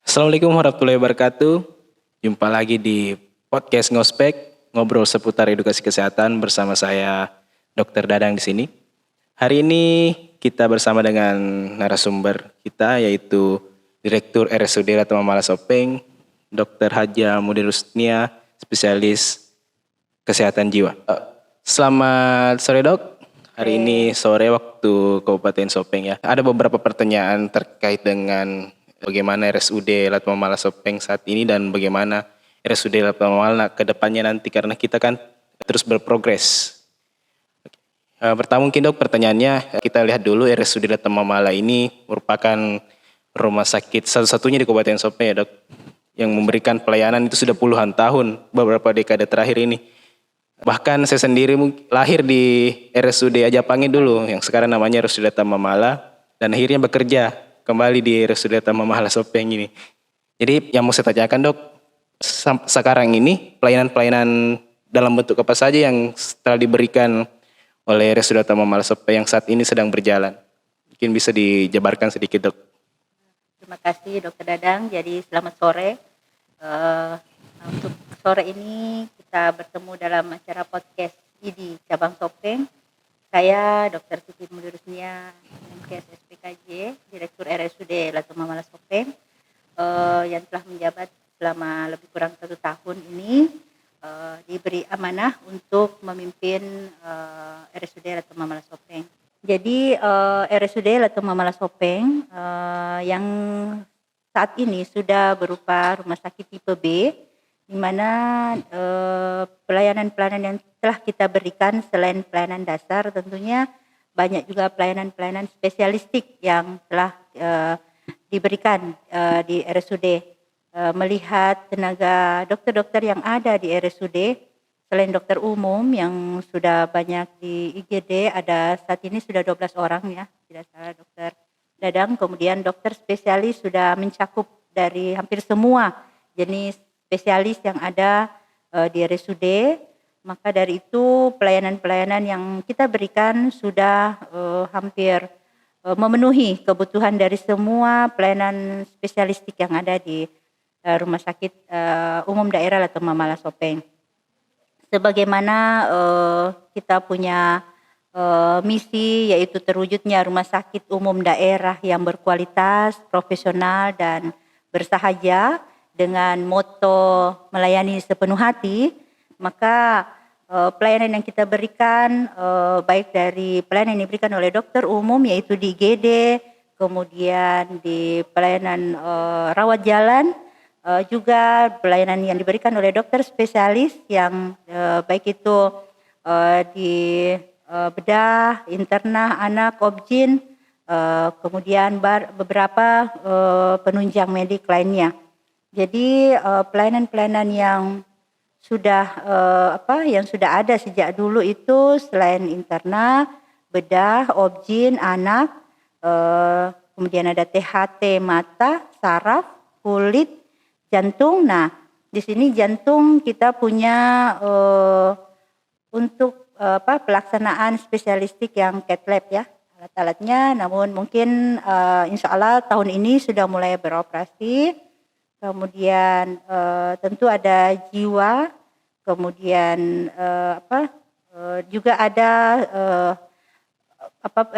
Assalamualaikum warahmatullahi wabarakatuh. Jumpa lagi di podcast Ngospek, ngobrol seputar edukasi kesehatan bersama saya Dr. Dadang di sini. Hari ini kita bersama dengan narasumber kita yaitu Direktur RSUD Latma Mala Sopeng, Dr. Haja Mudirusnia, spesialis kesehatan jiwa. Selamat sore Dok. Hari ini sore waktu Kabupaten Sopeng ya. Ada beberapa pertanyaan terkait dengan bagaimana RSUD Latma Mala Sopeng saat ini dan bagaimana RSUD Latma Mala ke depannya nanti karena kita kan terus berprogres. Pertama mungkin Dok pertanyaannya kita lihat dulu RSUD Latma Mala ini merupakan rumah sakit satu-satunya di Kabupaten Sopeng ya Dok yang memberikan pelayanan itu sudah puluhan tahun beberapa dekade terakhir ini. Bahkan saya sendiri lahir di RSUD Ajapangit dulu yang sekarang namanya RSUD Latma Mala dan akhirnya bekerja kembali di RSUD Latma Mala Sopeng ini. Jadi yang mau saya tanyakan Dok, sekarang ini pelayanan-pelayanan dalam bentuk apa saja yang telah diberikan oleh RSUD Latma Mala Sopeng yang saat ini sedang berjalan? Mungkin bisa dijabarkan sedikit Dok. Terima kasih Dr. Dadang. Jadi selamat sore. Untuk sore ini kita bertemu dalam acara podcast ID Cabang Sopeng. Saya Dr. Siti Mudirusnia, MKS SPKJ, Direktur RSUD Latma Mala Sopeng, yang telah menjabat selama lebih kurang 1 tahun ini, diberi amanah untuk memimpin RSUD Latma Mala Sopeng. Jadi RSUD Latma Mala Sopeng yang saat ini sudah berupa rumah sakit tipe B, di mana pelayanan-pelayanan yang telah kita berikan selain pelayanan dasar tentunya banyak juga pelayanan-pelayanan spesialistik yang telah diberikan di RSUD. Melihat tenaga dokter-dokter yang ada di RSUD, selain dokter umum yang sudah banyak di IGD, ada saat ini sudah 12 orang ya, tidak salah Dokter Dadang. Kemudian dokter spesialis sudah mencakup dari hampir semua jenis spesialis yang ada di RSUD. Maka dari itu pelayanan-pelayanan yang kita berikan sudah hampir memenuhi kebutuhan dari semua pelayanan spesialistik yang ada di Rumah Sakit Umum Daerah Latma Mala Sopeng. Sebagaimana kita punya misi yaitu terwujudnya rumah sakit umum daerah yang berkualitas, profesional dan bersahaja dengan moto melayani sepenuh hati, maka pelayanan yang kita berikan baik dari pelayanan yang diberikan oleh dokter umum yaitu di IGD, kemudian di pelayanan rawat jalan, juga pelayanan yang diberikan oleh dokter spesialis yang baik itu di bedah, internah, anak, obgyn, kemudian beberapa penunjang medik lainnya. Jadi pelayanan-pelayanan yang sudah yang sudah ada sejak dulu itu selain internal, bedah, obgyn, anak, kemudian ada THT mata, saraf, kulit, jantung. Nah, di sini jantung kita punya untuk pelaksanaan spesialistik yang cath lab ya, alat-alatnya. Namun mungkin insya Allah tahun ini sudah mulai beroperasi. Kemudian tentu ada jiwa, kemudian juga ada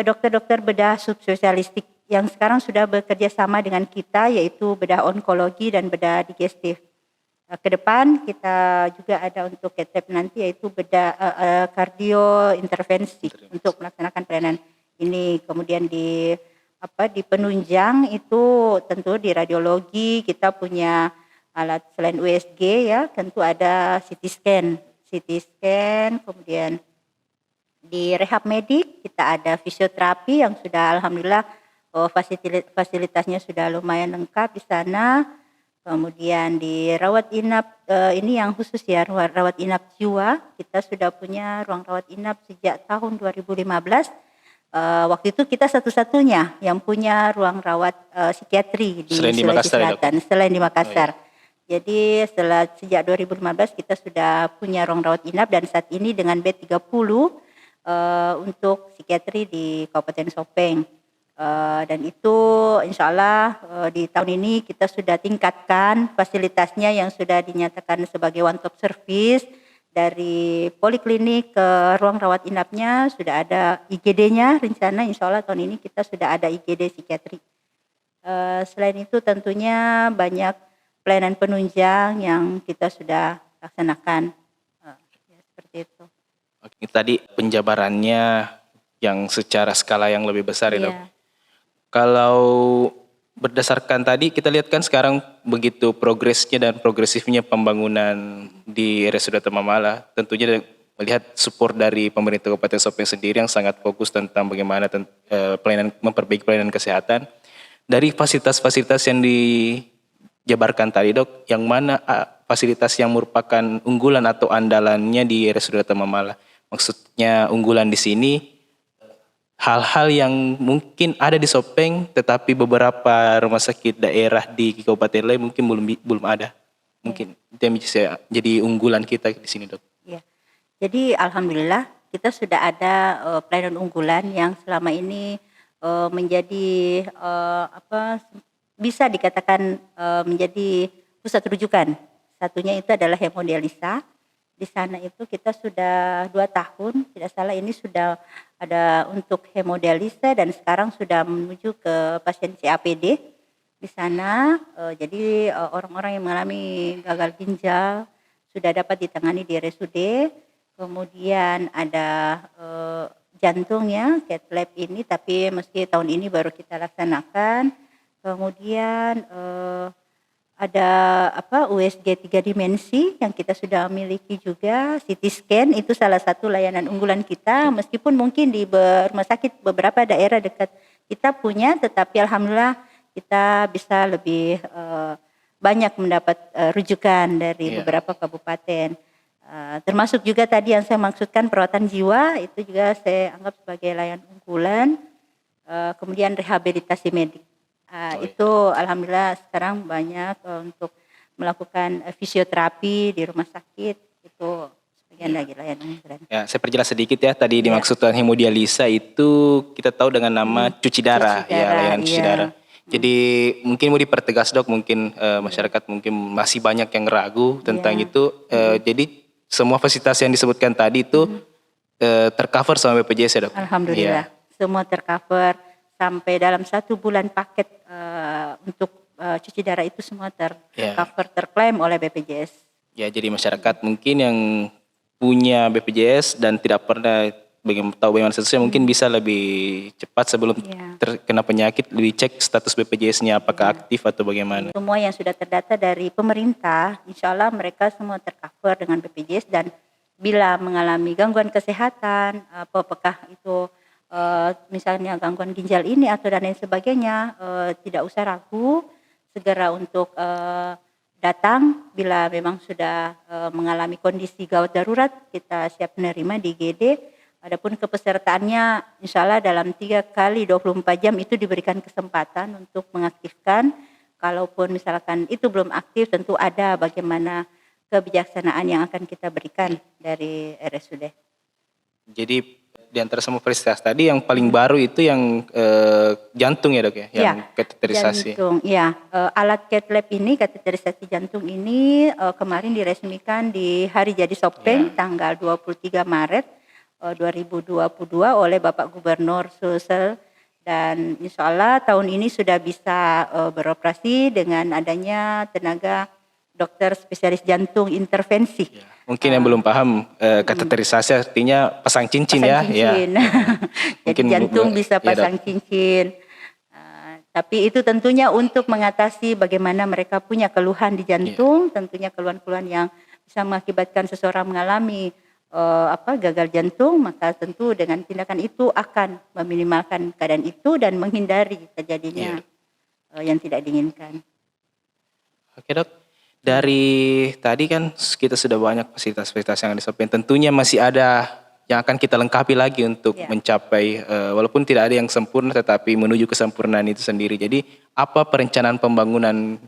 dokter-dokter bedah subspesialistik yang sekarang sudah bekerja sama dengan kita yaitu bedah onkologi dan bedah digestif. Ke depan kita juga ada untuk cath lab nanti yaitu bedah kardio intervensi untuk melaksanakan pelayanan ini. Kemudian di penunjang itu tentu di radiologi kita punya alat selain USG ya, tentu ada CT scan, kemudian di rehab medik kita ada fisioterapi yang sudah alhamdulillah fasilitasnya sudah lumayan lengkap di sana. Kemudian di rawat inap ini yang khusus ya, rawat inap jiwa, kita sudah punya ruang rawat inap sejak tahun 2015. Waktu itu kita satu-satunya yang punya ruang rawat psikiatri di Sulawesi Selatan, selain di Makassar. Jadi sejak 2015 kita sudah punya ruang rawat inap dan saat ini dengan bed 30 untuk psikiatri di Kabupaten Sopeng. Dan itu insya Allah di tahun ini kita sudah tingkatkan fasilitasnya yang sudah dinyatakan sebagai one stop service. Dari poliklinik ke ruang rawat inapnya sudah ada IGD-nya, rencana insya Allah tahun ini kita sudah ada IGD psikiatri. Selain itu tentunya banyak pelayanan penunjang yang kita sudah laksanakan. Ya, seperti itu. Oke, tadi penjabarannya yang secara skala yang lebih besar ya dok. Iya. Kalau berdasarkan tadi kita lihat kan sekarang begitu progresnya dan progresifnya pembangunan di RSUD Tamamala, tentunya melihat support dari pemerintah Kabupaten Sopeng sendiri yang sangat fokus tentang bagaimana memperbaiki pelayanan kesehatan. Dari fasilitas-fasilitas yang dijabarkan tadi dok, yang mana fasilitas yang merupakan unggulan atau andalannya di RSUD Tamamala? Maksudnya unggulan di sini hal-hal yang mungkin ada di Sopeng, tetapi beberapa rumah sakit daerah di kabupaten lain mungkin belum ada. Mungkin itu yang bisa jadi unggulan kita di sini, dok. Ya. Jadi alhamdulillah kita sudah ada pelayanan unggulan yang selama ini menjadi bisa dikatakan menjadi pusat rujukan. Satunya itu adalah hemodialisa. Di sana itu kita sudah 2 tahun, tidak salah ini sudah ada untuk hemodialisa dan sekarang sudah menuju ke pasien CAPD di sana. Jadi orang-orang yang mengalami gagal ginjal sudah dapat ditangani di RSUD. Kemudian ada jantung ya, cath lab ini, tapi meski tahun ini baru kita laksanakan. Kemudian ada USG 3 dimensi yang kita sudah miliki juga, CT scan itu salah satu layanan unggulan kita, meskipun mungkin di rumah sakit beberapa daerah dekat kita punya, tetapi alhamdulillah kita bisa lebih banyak mendapat rujukan dari beberapa kabupaten. Termasuk juga tadi yang saya maksudkan perawatan jiwa, itu juga saya anggap sebagai layanan unggulan. Kemudian rehabilitasi medik. Itu alhamdulillah sekarang banyak untuk melakukan fisioterapi di rumah sakit, itu sebagian lagi layanan unggulan. Ya, saya perjelas sedikit ya, tadi dimaksudkan hemodialisa itu kita tahu dengan nama cuci darah, ya layanan cuci darah. Jadi mungkin mau dipertegas dok, mungkin masyarakat mungkin masih banyak yang ragu tentang itu. Jadi semua fasilitas yang disebutkan tadi itu tercover sama BPJS ya dok? Alhamdulillah, semua tercover. Sampai dalam 1 bulan paket untuk cuci darah itu semua tercover, terklaim oleh BPJS. Ya, jadi masyarakat mungkin yang punya BPJS dan tidak pernah tahu bagaimana statusnya mungkin bisa lebih cepat sebelum terkena penyakit, lebih cek status BPJS-nya apakah aktif atau bagaimana. Semua yang sudah terdata dari pemerintah, insya Allah mereka semua tercover dengan BPJS, dan bila mengalami gangguan kesehatan, apakah itu misalnya gangguan ginjal ini atau dan lain sebagainya, tidak usah ragu, segera untuk datang. Bila memang sudah mengalami kondisi gawat darurat, kita siap menerima di IGD. Adapun kepesertaannya insya Allah dalam 3 kali 24 jam itu diberikan kesempatan untuk mengaktifkan. Kalaupun misalkan itu belum aktif, tentu ada bagaimana kebijaksanaan yang akan kita berikan dari RSUD. Jadi di antara semua fasilitas tadi yang paling baru itu yang jantung ya dok ya, yang kateterisasi. Jantung, ya. Alat cath lab ini, kateterisasi jantung ini kemarin diresmikan di Hari Jadi Sopeng tanggal 23 Maret 2022 oleh Bapak Gubernur Sulsel, dan insya Allah tahun ini sudah bisa beroperasi dengan adanya tenaga dokter spesialis jantung intervensi. Mungkin yang belum paham, kateterisasi artinya pasang cincin ya. Cincin. Jadi jantung bisa pasang cincin. Tapi itu tentunya untuk mengatasi bagaimana mereka punya keluhan di jantung, tentunya keluhan-keluhan yang bisa mengakibatkan seseorang mengalami gagal jantung, maka tentu dengan tindakan itu akan meminimalkan keadaan itu dan menghindari terjadinya yang tidak diinginkan. Oke dok. Dari tadi kan kita sudah banyak fasilitas-fasilitas yang disediakan. Tentunya masih ada yang akan kita lengkapi lagi untuk mencapai, walaupun tidak ada yang sempurna, tetapi menuju kesempurnaan itu sendiri. Jadi apa perencanaan pembangunan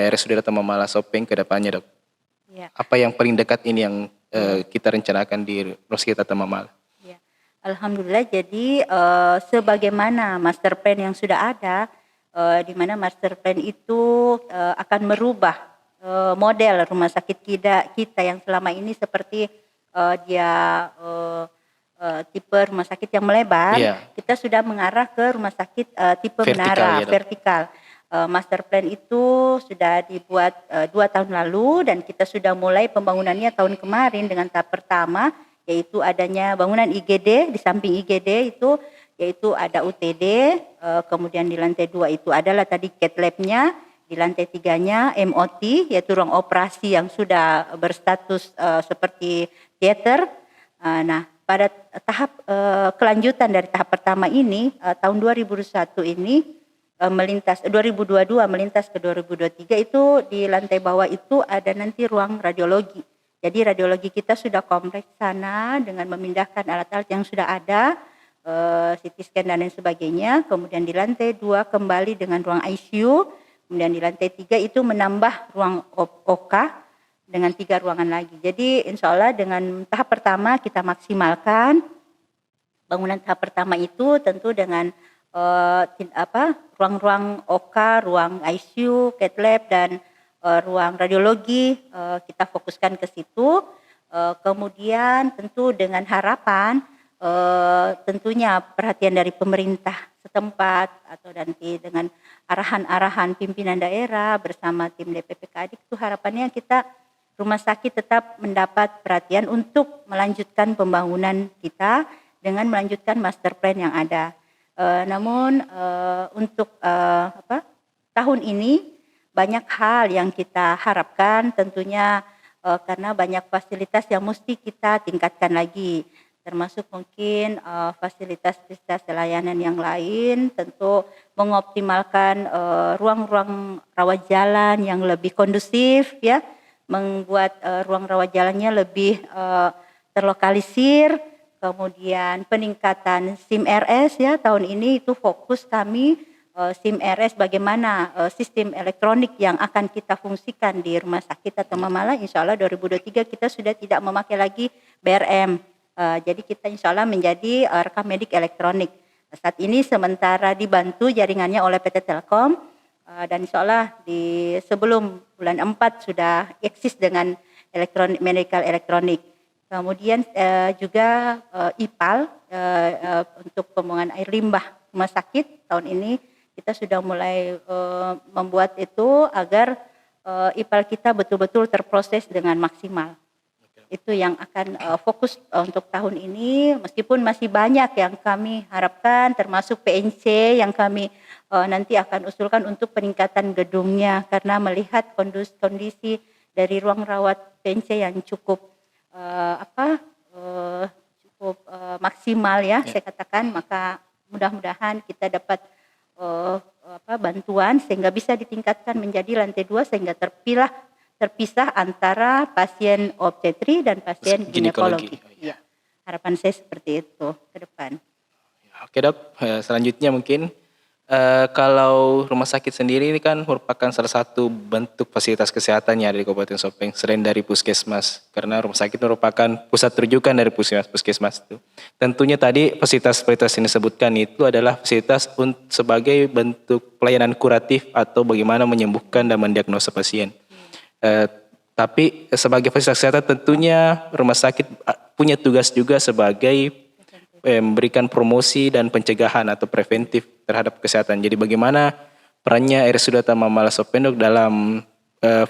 RSUD Tamamala Sopeng ke depannya dok? Apa yang paling dekat ini yang kita rencanakan di Roskita Tamamala? Alhamdulillah, jadi sebagaimana master plan yang sudah ada, di mana master plan itu akan merubah model rumah sakit kita yang selama ini seperti dia tipe rumah sakit yang melebar. Iya, Kita sudah mengarah ke rumah sakit tipe vertikal menara, ya, Dok. vertikal. Master plan itu sudah dibuat 2 tahun lalu dan kita sudah mulai pembangunannya tahun kemarin dengan tahap pertama, yaitu adanya bangunan IGD. Di samping IGD itu yaitu ada UTD, kemudian di lantai 2 itu adalah tadi cath lab-nya, di lantai 3-nya MOT yaitu ruang operasi yang sudah berstatus seperti teater. Nah, pada tahap kelanjutan dari tahap pertama ini tahun 2021 ini 2022 melintas ke 2023 itu di lantai bawah itu ada nanti ruang radiologi. Jadi radiologi kita sudah kompleks sana dengan memindahkan alat-alat yang sudah ada, CT scan dan lain sebagainya. Kemudian di lantai 2 kembali dengan ruang ICU. Kemudian di lantai 3 itu menambah ruang OK dengan 3 ruangan lagi. Jadi insya Allah dengan tahap pertama kita maksimalkan. Bangunan tahap pertama itu tentu dengan ruang-ruang OK, ruang ICU, cath lab dan ruang radiologi kita fokuskan ke situ. Kemudian tentu dengan harapan tentunya perhatian dari pemerintah setempat atau nanti dengan arahan-arahan pimpinan daerah bersama tim DPP Kadik itu harapannya kita rumah sakit tetap mendapat perhatian untuk melanjutkan pembangunan kita dengan melanjutkan master plan yang ada. Namun untuk tahun ini banyak hal yang kita harapkan tentunya karena banyak fasilitas yang mesti kita tingkatkan lagi, termasuk mungkin fasilitas layanan yang lain, tentu mengoptimalkan ruang-ruang rawat jalan yang lebih kondusif ya, membuat ruang rawat jalannya lebih terlokalisir. Kemudian peningkatan SIM RS ya, tahun ini itu fokus kami SIM RS bagaimana sistem elektronik yang akan kita fungsikan di rumah sakit atau Mamala. Insya Allah 2023 kita sudah tidak memakai lagi BRM. Jadi kita insya Allah menjadi rekam medik elektronik. Saat ini sementara dibantu jaringannya oleh PT Telkom dan insya Allah sebelum bulan 4 sudah eksis dengan medical elektronik. Kemudian juga IPAL untuk pembuangan air limbah rumah sakit tahun ini kita sudah mulai membuat itu agar IPAL kita betul-betul terproses dengan maksimal. Itu yang akan fokus untuk tahun ini, meskipun masih banyak yang kami harapkan termasuk PNC yang kami nanti akan usulkan untuk peningkatan gedungnya karena melihat kondisi dari ruang rawat PNC yang cukup maksimal ya, saya katakan, maka mudah-mudahan kita dapat bantuan sehingga bisa ditingkatkan menjadi lantai 2 sehingga terpisah antara pasien obstetri dan pasien ginekologi. Ya, harapan saya seperti itu ke depan. Oke Dok, selanjutnya mungkin kalau rumah sakit sendiri ini kan merupakan salah satu bentuk fasilitas kesehatan yang ada di Kabupaten Sopeng selain dari puskesmas, karena rumah sakit merupakan pusat rujukan dari puskesmas itu. Tentunya tadi fasilitas-fasilitas yang disebutkan itu adalah fasilitas sebagai bentuk pelayanan kuratif atau bagaimana menyembuhkan dan mendiagnosa pasien. Tapi sebagai fasilitas kesehatan tentunya rumah sakit punya tugas juga sebagai memberikan promosi dan pencegahan atau preventif terhadap kesehatan. Jadi bagaimana perannya RSUD Mamala Sopeng dalam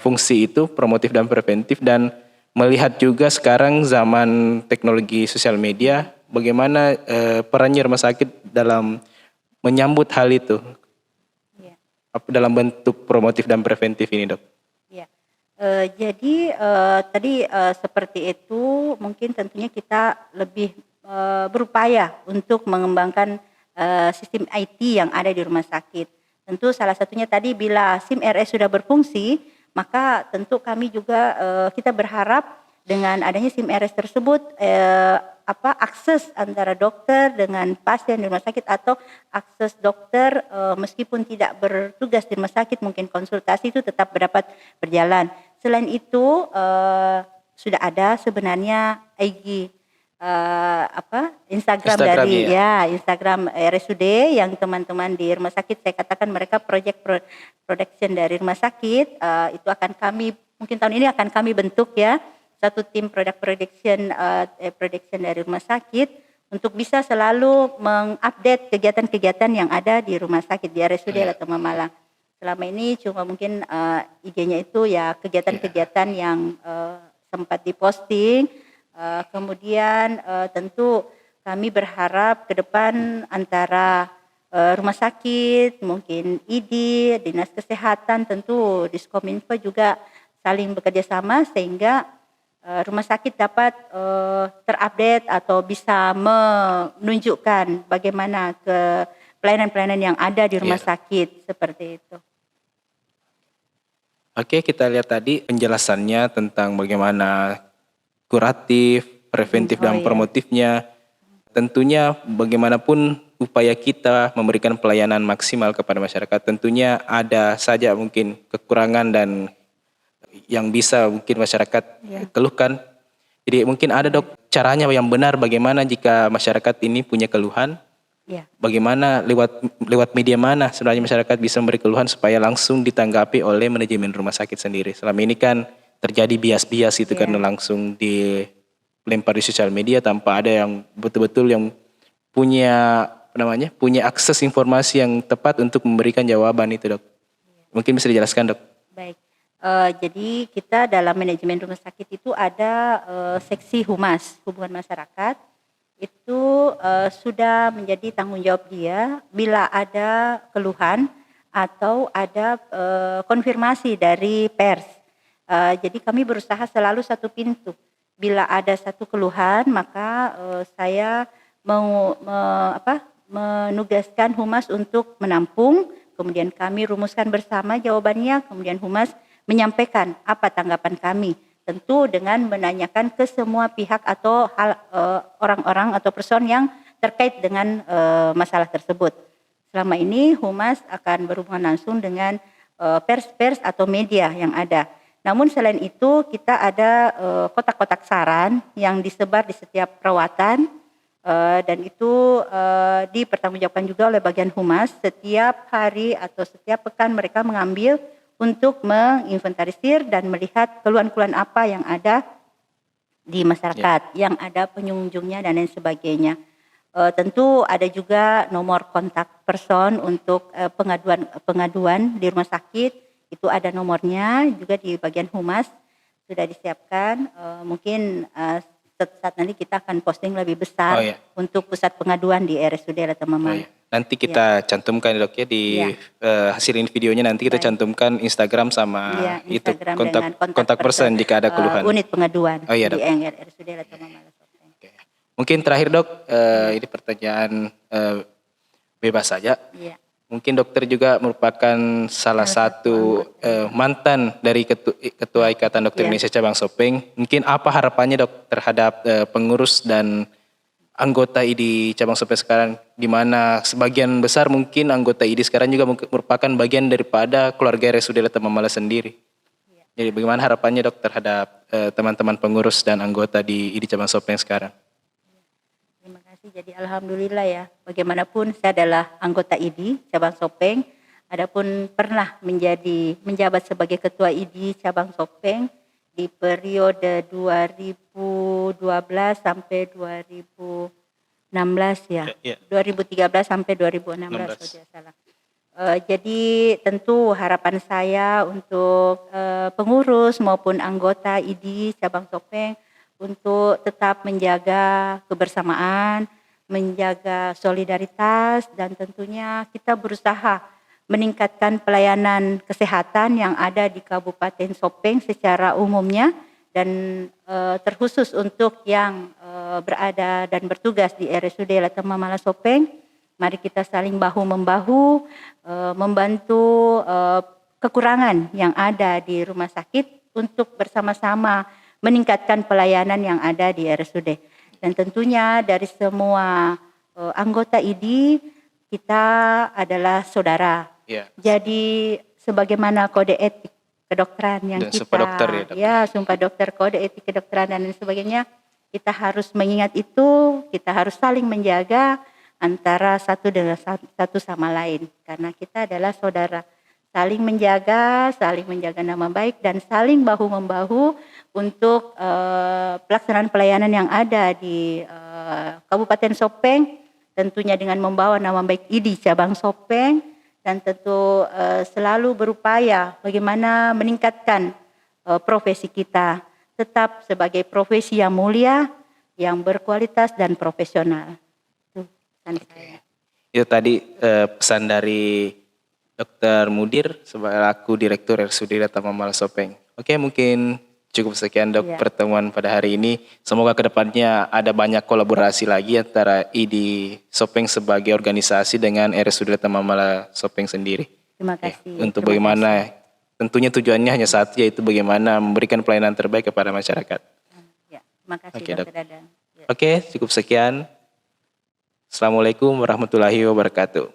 fungsi itu promotif dan preventif, dan melihat juga sekarang zaman teknologi sosial media bagaimana perannya rumah sakit dalam menyambut hal itu ya, dalam bentuk promotif dan preventif ini Dok. Ya. Jadi tadi seperti itu mungkin tentunya kita lebih berupaya untuk mengembangkan sistem IT yang ada di rumah sakit. Tentu salah satunya tadi bila SIM RS sudah berfungsi, maka tentu kami juga kita berharap dengan adanya SIM RS tersebut akses antara dokter dengan pasien di rumah sakit atau akses dokter meskipun tidak bertugas di rumah sakit mungkin konsultasi itu tetap dapat berjalan. Selain itu sudah ada sebenarnya IG Instagram Instagram, dari iya. Instagram RSUD yang teman-teman di rumah sakit, saya katakan mereka production dari rumah sakit, itu akan kami mungkin tahun ini akan kami bentuk ya satu tim production dari rumah sakit untuk bisa selalu mengupdate kegiatan-kegiatan yang ada di rumah sakit di RSUD Iya. Latema Malang. Selama ini cuma mungkin IG-nya itu ya kegiatan-kegiatan yang sempat diposting. Kemudian tentu kami berharap ke depan antara rumah sakit, mungkin ID, Dinas Kesehatan, tentu Diskominfo juga saling bekerja sama sehingga rumah sakit dapat terupdate atau bisa menunjukkan bagaimana ke pelayanan-pelayanan yang ada di rumah Iya. sakit seperti itu. Oke, kita lihat tadi penjelasannya tentang bagaimana kuratif, preventif, Oh dan iya, promotifnya. Tentunya bagaimanapun upaya kita memberikan pelayanan maksimal kepada masyarakat, tentunya ada saja mungkin kekurangan dan yang bisa mungkin masyarakat iya, keluhkan. Jadi mungkin ada dok caranya yang benar bagaimana jika masyarakat ini punya keluhan, iya, bagaimana lewat media mana sebenarnya masyarakat bisa memberi keluhan supaya langsung ditanggapi oleh manajemen rumah sakit sendiri. Selama ini kan terjadi bias-bias itu karena iya. langsung dilempar di sosial media tanpa ada yang betul-betul yang punya punya akses informasi yang tepat untuk memberikan jawaban itu dok. Mungkin bisa dijelaskan dok. Baik. Jadi kita dalam manajemen rumah sakit itu ada seksi humas hubungan masyarakat. Itu sudah menjadi tanggung jawab dia bila ada keluhan atau ada konfirmasi dari pers. Jadi kami berusaha selalu satu pintu. Bila ada satu keluhan maka saya menugaskan humas untuk menampung, kemudian kami rumuskan bersama jawabannya, kemudian humas menyampaikan apa tanggapan kami. Tentu dengan menanyakan ke semua pihak atau orang-orang atau person yang terkait dengan masalah tersebut. Selama ini humas akan berhubungan langsung dengan pers-pers atau media yang ada. Namun selain itu kita ada kotak-kotak saran yang disebar di setiap perawatan dan itu dipertanggungjawabkan juga oleh bagian humas. Setiap hari atau setiap pekan mereka mengambil untuk menginventarisir dan melihat keluhan-keluhan apa yang ada di masyarakat, yang ada pengunjungnya dan lain sebagainya. Tentu ada juga nomor kontak person untuk pengaduan di rumah sakit, itu ada nomornya juga di bagian humas sudah disiapkan. Mungkin saat nanti kita akan posting lebih besar untuk pusat pengaduan di RSUD Latema Malang. Nanti kita cantumkan dok ya di hasil videonya, nanti kita cantumkan Instagram sama itu Instagram dengan kontak person jika ada keluhan. Unit pengaduan Iya, di dok. RSUD Latema Malang. Mungkin terakhir dok, ini pertanyaan bebas saja. Iya. Mungkin dokter juga merupakan salah satu mantan dari ketua Ikatan Dokter Indonesia Cabang Sopeng. Mungkin apa harapannya dok terhadap pengurus dan anggota ID Cabang Sopeng sekarang, di mana sebagian besar mungkin anggota ID sekarang juga merupakan bagian daripada keluarga RSUD Latema Malang sendiri. Jadi bagaimana harapannya dok terhadap teman-teman pengurus dan anggota di ID Cabang Sopeng sekarang? Terima kasih. Jadi alhamdulillah ya, bagaimanapun saya adalah anggota ID Cabang Sopeng, adapun pernah menjabat sebagai ketua ID Cabang Sopeng di periode 2012 sampai 2016 ya. 2013 sampai 2016 kalau tidak salah. Jadi tentu harapan saya untuk pengurus maupun anggota ID Cabang Sopeng untuk tetap menjaga kebersamaan, menjaga solidaritas, dan tentunya kita berusaha meningkatkan pelayanan kesehatan yang ada di Kabupaten Sopeng secara umumnya dan terkhusus untuk yang berada dan bertugas di RSUD Latema Malang Sopeng. Mari kita saling bahu-membahu membantu kekurangan yang ada di rumah sakit untuk bersama-sama meningkatkan pelayanan yang ada di RSUD. Dan tentunya dari semua anggota ID kita adalah saudara. Jadi sebagaimana kode etik kedokteran yang dan kita sumpah dokter, sumpah dokter, kode etik kedokteran dan lain sebagainya, kita harus mengingat itu, kita harus saling menjaga antara satu dengan satu sama lain. Karena kita adalah saudara. Saling menjaga nama baik dan saling bahu-membahu untuk pelaksanaan pelayanan yang ada di Kabupaten Sopeng, tentunya dengan membawa nama baik ID cabang Sopeng, dan tentu selalu berupaya bagaimana meningkatkan profesi kita tetap sebagai profesi yang mulia, yang berkualitas dan profesional. Itu pesan saya. Itu tadi pesan dari Dr. Mudir selaku Direktur RSUD Dharma Mala Sopeng. Oke, mungkin cukup sekian Dok pertemuan pada hari ini. Semoga kedepannya ada banyak kolaborasi lagi antara ID Sopeng sebagai organisasi dengan RSUD Dharma Mala Sopeng sendiri. Terima kasih. Untuk bagaimana, tentunya tujuannya hanya satu, yaitu bagaimana memberikan pelayanan terbaik kepada masyarakat. Ya, terima kasih Oke, Dr. Dadang. Ya. Oke, cukup sekian. Assalamualaikum warahmatullahi wabarakatuh.